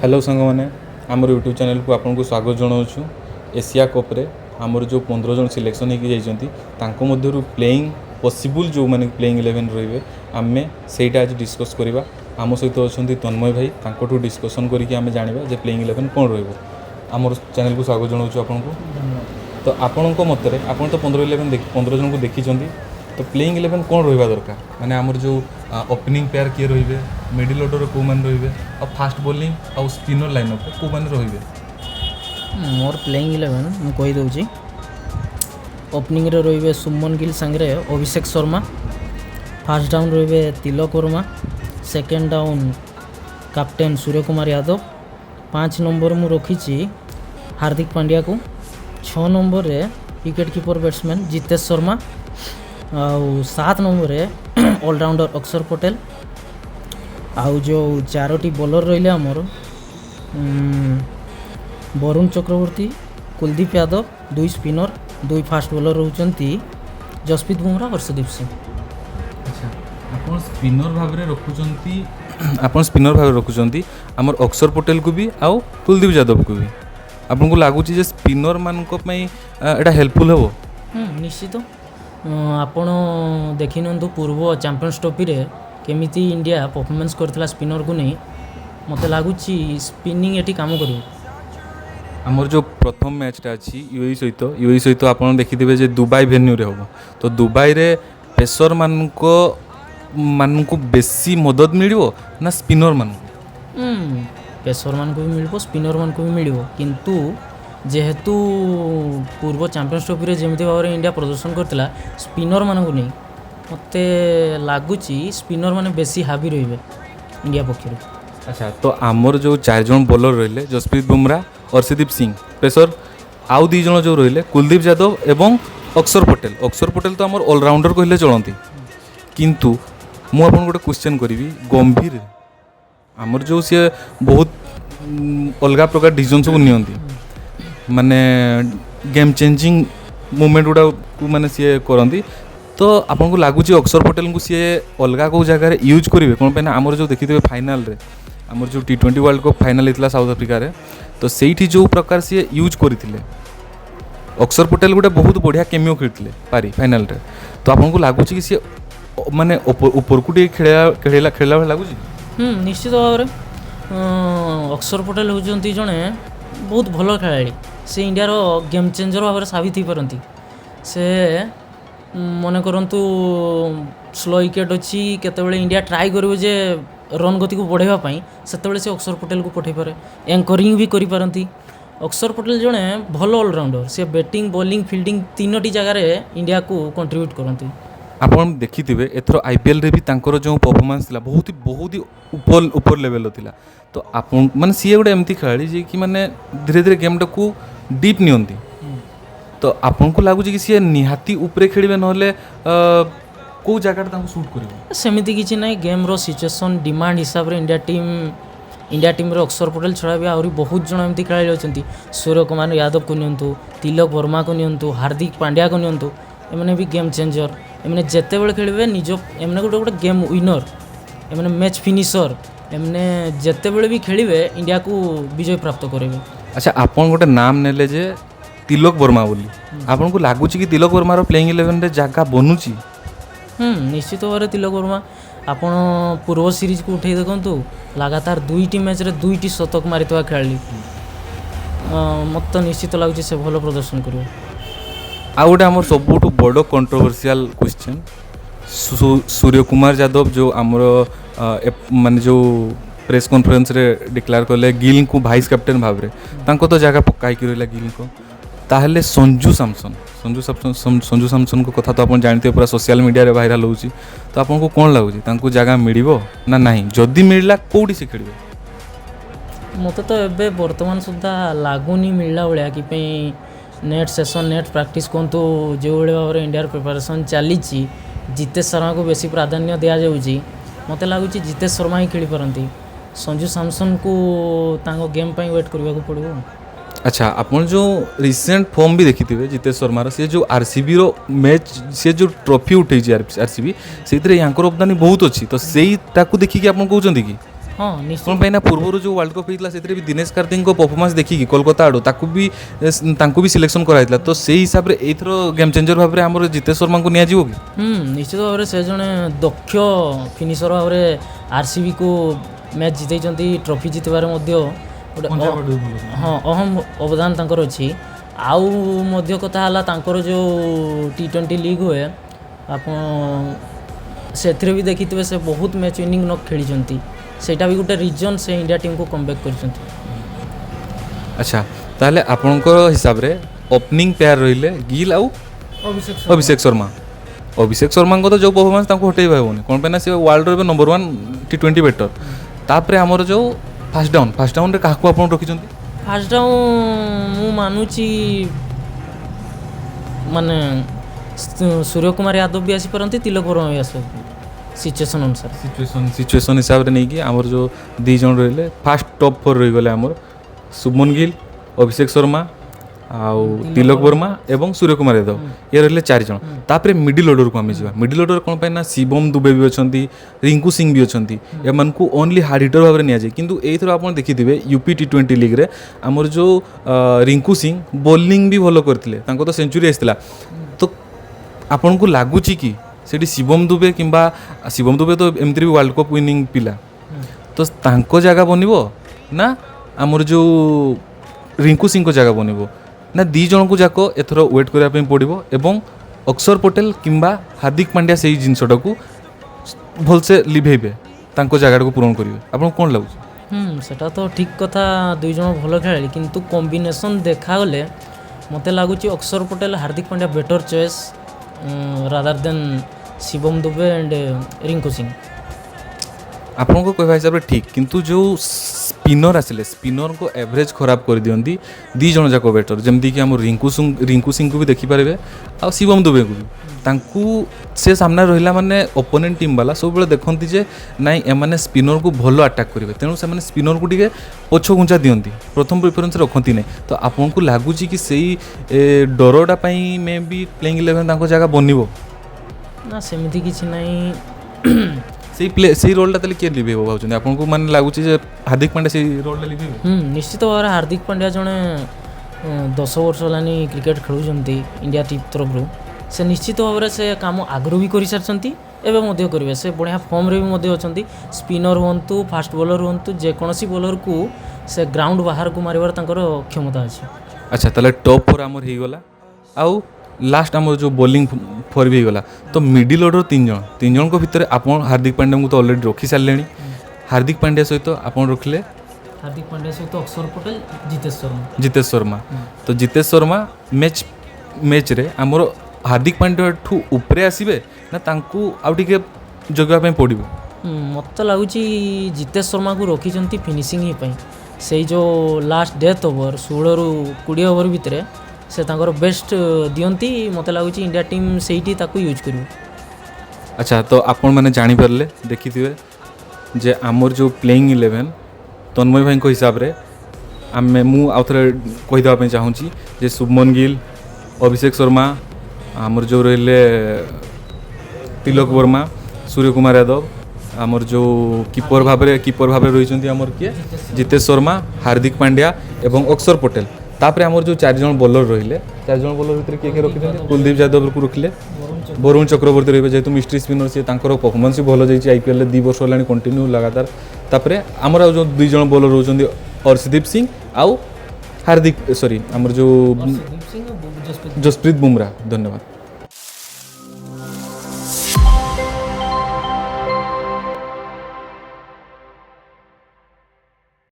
Hello सांग मैंने आमर यूट्यूब चैनल को आपको स्वागत जनाऊँ। एशिया कप्रे आमर जो 15 जन सिलेक्शन होती मध्य प्लेइंग पॉसिबल जो मैंने प्लेइंग 11 रे आम से आज डिस्कस करवा। आम सहित अच्छा तन्मय भाई तांको डिस्कसन करके आम जाना जे प्लेइंग 11 कौन रमर चैनल को स्वागत जनाऊँ आपको। तो आपण मतरे आप तो 15 जन को देखी तो प्लेइंग 11 कौन रहा दरकार माने आमर जो ओपनिंग पेयर किए रे मिडिल ऑर्डर को मैंने रे और फास्ट बॉलिंग और स्पिनर लाइनअप को मैंने रे मोर प्लेइंग 11 मु कही दूची। ओपनिंग रे रे सुमन गिल संगे अभिषेक शर्मा, फास्ट डाउन रे Tilak Varma, second down captain Surya Kumar Yadav, 5 number मु रखी हार्दिक पांड्या को, 6 नंबर रे wicket keeper batsman Jitesh Sharma, आउ 7 नंबर रे ऑलराउंडर अक्षर पटेल, आउ जो 4टी बॉलर रहिले आमर Varun Chakravarthy, Kuldeep Yadav, 2 spinner, 2 fast bowler रोचंती जसप्रीत बुमराह, हर्षदीप सिंह। अच्छा आप स्पिनर भाव में रखुंती आप स्पिनर भाव रखुंट आमर अक्षर पटेल को भी आउ कुलदीप यादव को भी आपको लगुच स्पिनर मान एटा हेल्पफुल हे निश्चित। आपण देखि नियंतु पूर्व चैंपियंस ट्रॉफी रे केमिति इंडिया परफॉर्मेंस करथिला स्पिनर को नहीं मते लागुची स्पिनिंग एटी काम करियो। आमर जो प्रथम मैचटा अच्छी यूएई सहित आप देखिथे जे दुबई भेन्यू रे हम तो दुबई रे पेसर मानू बेसी मदद मिलियो ना स्पिनर मानू पेसर मान को भी मिलियो स्पिनर मान को भी मिलियो किंतु जेहेतु पूर्व चैंपियंस ट्रॉफी रे जेमिति भाव इंडिया प्रदर्शन करथिला स्पिनर मान को नहीं मते लागुची स्पिनर माने बेसी हावी रहिबे इंडिया पक्षरु। अच्छा तो आमर जो 4 जन बॉलर रहिले जसप्रीत बुमराह, हर्षदीप सिंह पेसर, आउ 2 जन जो रहिले कुलदीप यादव एवं अक्षर पटेल तो आमर ऑलराउंडर कहले चलती किंतु मु आपन गोटे क्वेश्चन करी गंभीर आमर जो सी बहुत अलग प्रकार डिसीजन सब नियंती माने गेम चेंजिंग मूवमेंट गुड़ा को माने सी करती तो आपन को लगुच अक्षर पटेल को सी अलग कौ जगह यूज करेंगे कौन पे आमर जो देखिए फाइनाल रे आमर जो T20 वर्ल्ड कप फाइनाल होता साउथ अफ्रिका रे तो सही जो प्रकार सी यूज करते अक्षर पटेल गोटे बहुत बढ़िया केमियो खेलते पारी फाइनाल रे तो आपको लगुच कि सी माने ऊपर को खेला खेला लगुच निश्चित भाव अक्षर पटेल होती जड़े बहुत भल खेलाड़ी से इंडिया रो गेम चेंजर भाव में साबित हो पारती से मन करंतु स्लो विकेट अच्छी केतबेले इंडिया ट्राई करिवो जे रन गति को बढ़ाइबा पई सेतबेले से अक्षर पटेल को पठै पारे एंकरिंग भी करि पारंती। अक्षर पटेल जड़े भल ऑलराउंडर से बैटिंग बॉलिंग फील्डिंग तीनोटी जगार इंडिया को कंट्रीब्यूट करती। आपन देखिथिबे एथरो आईपीएल रे भी तांकर जो परफॉर्मेंस थिला बहुत ही ऊपर लेवल थिला तो आपन माने सी गोटे एमती खेलाड़ी जे कि माने धीरे धीरे गेम टा को डीप नियंती तो आपन को लागुची कि सी निहाती ऊपर खेलिबे नहले को जगह तांको शूट करिवो सेमिति किछि नै गेम रो सिचुएशन डिमांड हिसाब रे इंडिया टीम रे अक्षर पटेल छड़ा भी आउरी बहुत जण एमती खेलाड़ी अछंती सूर्य कुमार यादव को नियंतु तिलक वर्मा को नियंतु हार्दिक पांड्या को नियंतु एमने भी गेम चेंजर एमने जेते बेले खेलिबे निजो एमने गोटे गेम विनर एमने मैच फिनिशर एमने जेते बेले भी खेलिबे इंडिया को विजय प्राप्त करेबे। अच्छा आपन गोटे नाम नेले जे तिलक वर्मा बोली आपन को लागुची कि तिलक वर्मा रो प्लेइंग 11 रे जागा बनुची निश्चित भाव तिलक वर्मा आपण पूर्व सीरीज को उठे देखु लगातार 2टी मैच रे 2टी शतक मारितवा खेलाड़ी मत निश्चित लगुच से भल प्रदर्शन करियो। आ गोटे आमर सबुठु बड़ कंट्रोवर्शियल क्वेश्चन सूर्य कुमार यादव जो आमर माने जो प्रेस कॉन्फ्रेंस रे डिक्लेयर करले गिल को वाइस कैप्टेन भाव रे तांको तो जगह पकाई कि रहला गिल को ताहले संजू सैमसन को कथा तो आप जानते पूरा सोशल मीडिया रे वायरल होउची तो आपको कौन लगुच तांको जगह मिलिबो ना नहीं जदि मिलला कोठी से खेलिबे मत तो एबे वर्तमान सुधा लागुनी मिलला भलिया कि नेट सेशन नेट प्रैक्टिस कहतु जो भाव में इंडिया प्रिपरेशन चली जितेश शर्मा को बेसी प्राधान्य दि जाऊँगी मत लगुच जितेश शर्मा ही खेली पारती संजू सैमसन को तांको गेम पे वेट करने को पड़ो। अच्छा आपण जो रिसेंट फॉर्म भी देखिथिबे जितेश शर्मार से जो आरसीबी रो मैच से जो ट्रॉफी उठे आरसीबी से यांकर अवदानी बहुत अच्छी तो सेई ताकू देखि कि आपण कहउचंदी कि हाँ निश्चित कौन पाइना पूर्व जो वर्ल्ड कप होता से भी दिनेश कार्तिक परफॉर्मेंस देखिकी कोलकाता आड़ो ताकू भी सिलेक्शन कराइला तो से हिसाब रे एथरो गेम चेंजर भाव आम जितेश शर्मा को निया कि निश्चित भाव से जड़े दक्ष फिनिशर भाव में आरसीबी को मैच जितई ट्रॉफी जितबार हाँ अहम अवदान तांकर अच्छी आउ मध्य कथा है तांकर जो T20 लीग हुए आप से भी देखिए से बहुत मैच विनिंग न खेली सेटा भी गोटे रिजन से इंडिया टीम को कमबैक कर। अच्छा ताहले आपनकर हिसाब रे ओपनिंग पेयर रहिले गिल आउ अभिषेक शर्मा को तो जो परफॉर्मेंस ताको हटै भाइबोनी कोन पे ना से वर्ल्ड रे नंबर 1 T20 बैटर तापरे हमर जो फास्ट डाउन रे काहको आपन रखिचंती फास्ट डाउन मु मानुची माने सूर्य कुमार यादव भी आसी परंती तिलक वर्मा भी आसी सिचुएशन अनुसार सिचुएशन हिसाब रे नहीं कि हमर जो दी जन रहिले फास्ट टॉप 4 रही गले हमर शुभमन गिल अभिषेक शर्मा आउ तिलक वर्मा एवं सूर्य कुमार यादव ये रहिले 4 जन तापरे मिडिल ऑर्डर को हमें जीवा मिडिल ऑर्डर कोन पे ना शिवम दुबे भी अछंती रिंकू सिंह भी अछंती एमन को ओनली हार्ड हिटर भाव रे निया जाय किंतु एथरो आपण देखिथिबे यूपी T20 लीग रे हमर जो रिंकू सिंह बॉलिंग भी भलो करथिले तांको तो सेंचुरी आइतला तो आपण को लागुची कि सेठी शिवम दुबे तो एमती भी वर्ल्ड कप विनिंग पिला तो तांको जगह बनिबो ना आमर जो रिंकू सिंह को जगह बनिबो ना दी जन को जाको एथर वेट करिया पे पड़िबो एवं अक्षर पटेल किंबा हार्दिक पांड्या से जिनसटा को भल से लिभेबे तांको जगह को पूरण करिवे आपन कोन लागु सेटा तो ठीक कथा दुई जन भलो खेलाली किंतु कॉम्बिनेशन देखा गले मते लागुची Axar Patel Hardik Pandya better choice rather than Shivam Dube and Rinku Singh आपन को कहवा हिसाब रे ठीक किंतु जो स्पिनर आसिले स्पिनर को एवरेज खराब कर दियंती दी जन जाको बेटर जेमती कि हम रिंकू सिंह को भी देखि पारे आ शिवम दुबे को भी तांकू से सामना रहिला माने ओपोनेंट टीम वाला सब बेले देखंती जे नाइ एमाने स्पिनर को भलो अटैक करिवे तेनु से माने स्पिनर को टिके पछ गुंचा दियंती प्रथम प्रेफरेंस रखंती नै तो आपन को लागुची कि सेही डरोडा पई मे बी प्लेइंग 11 तांको जगह बनिबो ना सेमिति किछि नाही से रोलटा तले के लिबे भाउछन आपन को माने लागुची जे हार्दिक पांड्या से रोलटा लिबे निश्चित भाव हार्दिक पांड्या जने 10 वर्ष लानी क्रिकेट खेलुचंती इंडिया टीम तरफ से निश्चित भाव से काम आगु भी कर सारी एवं मध्य करेंगे से बढ़िया फॉर्म रे भी मध्य अच्छा स्पिनर हूँ फास्ट बॉलर हूँ जेकोसी बॉलर को से ग्राउंड बाहर को मारिबार तांकर क्षमता अच्छे। अच्छा ताले टॉप 4 आमर हो गला आउ लास्ट आमर जो बॉलिंग 4 भी गला तो मिडिल ऑर्डर 3 जन को भितर आपन हार्दिक पांड्या को तो ऑलरेडी रखी सारे हार्दिक पांड्या सहित आपन रखले हार्दिक पांड्या सहित अक्षर पटेल जितेश शर्मा तो जितेश शर्मा मैच रे आमर हार्दिक पांड्या ठू ऊपरे आसीबे ना तांकू आउ टिके जगह पे पड़िबो मत लगुच जितेश शर्मा को रखी फिनिशिंग ही पाई से जो लास्ट डेथ ओवर 16 ରୁ 20 ओवर भितर से तांकर बेस्ट दियंती मत लगुच इंडिया टीम सेठी ताकू यूज करिवो। अच्छा तो आपण माने जानि परले देखिथिबे जे आमर जो प्लेइंग 11 तन्मय भाई को हिसाब रे आमे मु आउथरे कहि देबा पे चाहूची जे शुभमन गिल अभिषेक शर्मा आमर जो रहिले तिलक वर्मा सूर्य कुमार यादव आमर जो कीपर भाव रही आमर किए जितेश शर्मा हार्दिक पांड्या एवं अक्षर पटेल तापर आमर जो 4 जन बॉलर रहिले 4 जन बॉलर भितर किए रखिछन कुलदीप यादव को रखिले वरुण चक्रवर्ती रहिबे जेतु मिस्ट्री स्पिनर से तांकर परफॉर्मेंस भी भलो जाईची आईपीएल रे 2 वर्ष होलानी कंटिन्यू लगातार तापर आमर जो 2 जन बॉलर रहउचंदी अर्शदीप सिंह आउ हार्दिक सॉरी आमर जो जसप्रीत बुमराह धन्यवाद।